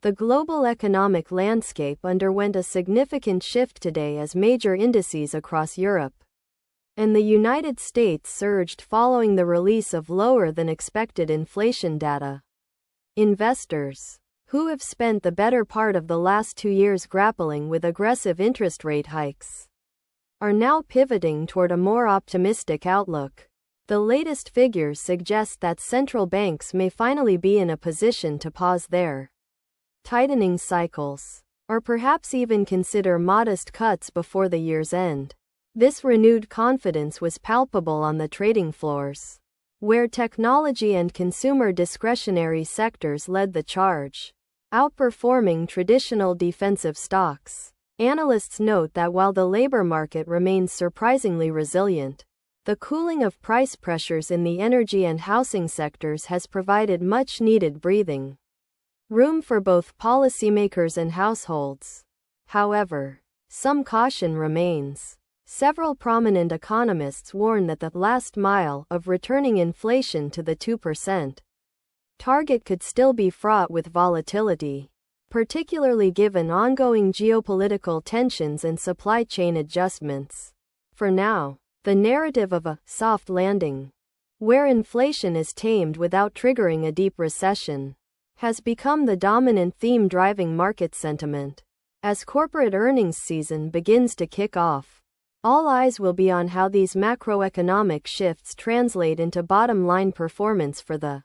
The global economic landscape underwent a significant shift today as major indices across Europe and the United States surged following the release of lower-than-expected inflation data. Investors, who have spent the better part of the last 2 years grappling with aggressive interest rate hikes, are now pivoting toward a more optimistic outlook. The latest figures suggest that central banks may finally be in a position to pause their tightening cycles, or perhaps even consider modest cuts before the year's end. This renewed confidence was palpable on the trading floors, where technology and consumer discretionary sectors led the charge, outperforming traditional defensive stocks. Analysts note that while the labor market remains surprisingly resilient, the cooling of price pressures in the energy and housing sectors has provided much-needed breathing room for both policymakers and households. However, some caution remains. Several prominent economists warn that the last mile of returning inflation to the 2% target could still be fraught with volatility, particularly given ongoing geopolitical tensions and supply chain adjustments. For now, the narrative of a soft landing, where inflation is tamed without triggering a deep recession, has become the dominant theme driving market sentiment. As corporate earnings season begins to kick off, all eyes will be on how these macroeconomic shifts translate into bottom-line performance for the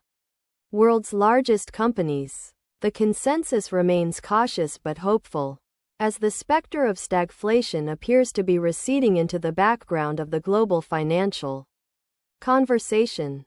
world's largest companies. The consensus remains cautious but hopeful, as the specter of stagflation appears to be receding into the background of the global financial conversation.